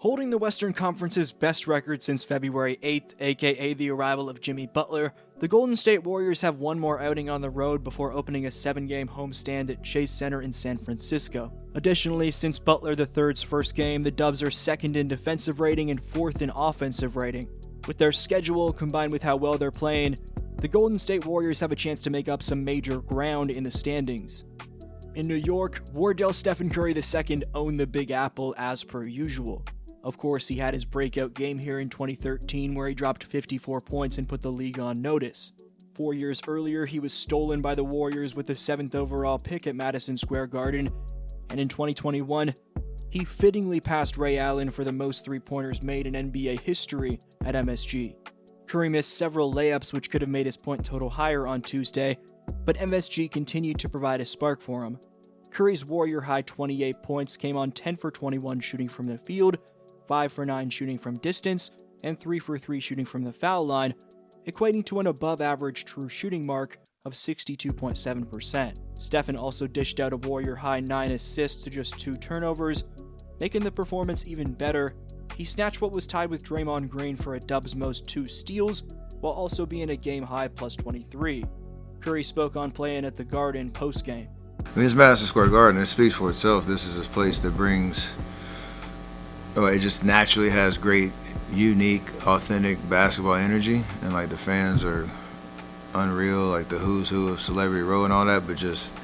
Holding the Western Conference's best record since February 8th, aka the arrival of Jimmy Butler, the Golden State Warriors have one more outing on the road before opening a 7-game homestand at Chase Center in San Francisco. Additionally, since Butler III's first game, the Dubs are second in defensive rating and fourth in offensive rating. With their schedule, combined with how well they're playing, the Golden State Warriors have a chance to make up some major ground in the standings. In New York, Wardell Stephen Curry II owned the Big Apple as per usual. Of course, he had his breakout game here in 2013 where he dropped 54 points and put the league on notice. 4 years earlier, he was stolen by the Warriors with the 7th overall pick at Madison Square Garden, and in 2021, he fittingly passed Ray Allen for the most three-pointers made in NBA history at MSG. Curry missed several layups which could have made his point total higher on Tuesday, but MSG continued to provide a spark for him. Curry's Warrior-high 28 points came on 10 for 21 shooting from the field, 5 for 9 shooting from distance, and 3 for 3 shooting from the foul line, equating to an above-average true shooting mark of 62.7%. Stephen also dished out a Warrior-high 9 assists to just 2 turnovers, making the performance even better. He snatched what was tied with Draymond Green for a Dubs' most 2 steals, while also being a game-high plus 23. Curry spoke on playing at the Garden post-game. It's Madison Square Garden. It speaks for itself. This is a place that brings... it just naturally has great, unique, authentic basketball energy, and like the fans are unreal, like the who's who of Celebrity Row and all that, but just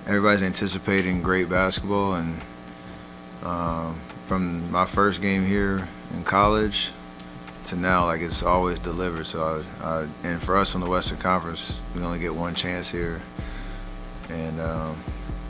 everybody's anticipating great basketball. And from my first game here in college to now, like it's always delivered. So and for us on the Western Conference, we only get one chance here, and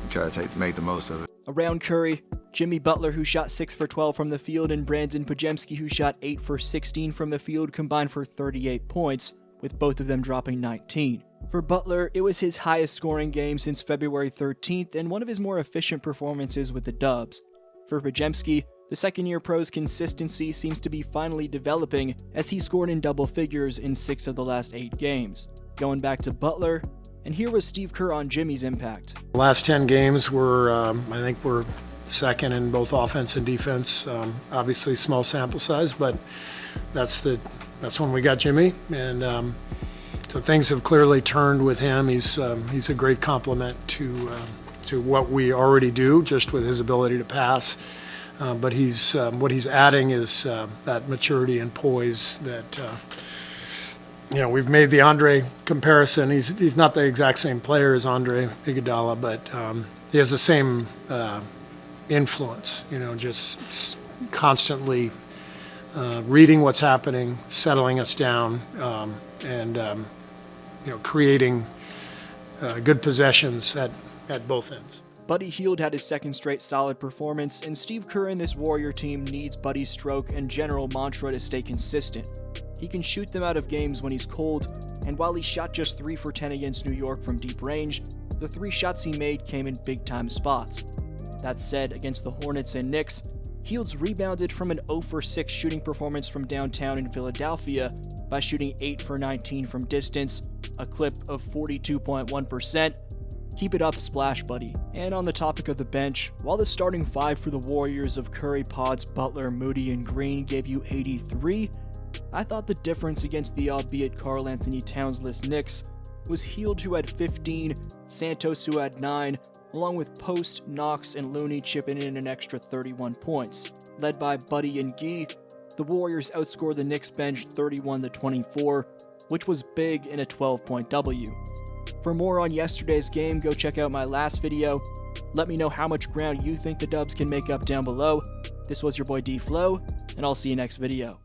try to make the most of it. Around Curry, Jimmy Butler, who shot 6 for 12 from the field, and Brandin Podziemski, who shot 8 for 16 from the field, combined for 38 points, with both of them dropping 19. For Butler, it was his highest scoring game since February 13th and one of his more efficient performances with the Dubs. For Podziemski, the second-year pro's consistency seems to be finally developing as he scored in double figures in 6 of the last 8 games. Going back to Butler, and here was Steve Kerr on Jimmy's impact. The last 10 games were, I think we're second in both offense and defense. Obviously small sample size, but that's when we got Jimmy, and so things have clearly turned with him. He's a great complement to what we already do, just with his ability to pass. But what he's adding is that maturity and poise that. We've made the Andre comparison. He's not the exact same player as Andre Iguodala, but he has the same influence. Just constantly reading what's happening, settling us down, and creating good possessions at both ends. Buddy Hield had his second straight solid performance, and Steve Kerr and this Warrior team needs Buddy's stroke and general mantra to stay consistent. He can shoot them out of games when he's cold, and while he shot just 3 for 10 against New York from deep range, the 3 shots he made came in big-time spots. That said, against the Hornets and Knicks, Hield's rebounded from an 0 for 6 shooting performance from downtown in Philadelphia by shooting 8 for 19 from distance, a clip of 42.1%. Keep it up, Splash Buddy. And on the topic of the bench, while the starting 5 for the Warriors of Curry, Pods, Butler, Moody, and Green gave you 83, I thought the difference against the albeit Karl Anthony Towns-less Knicks was Hield, who had 15, Santos, who had 9, along with Post, Knox, and Looney chipping in an extra 31 points. Led by Buddy and Gee, the Warriors outscored the Knicks bench 31-24, which was big in a 12-point W. For more on yesterday's game, go check out my last video. Let me know how much ground you think the Dubs can make up down below. This was your boy DFlow, and I'll see you next video.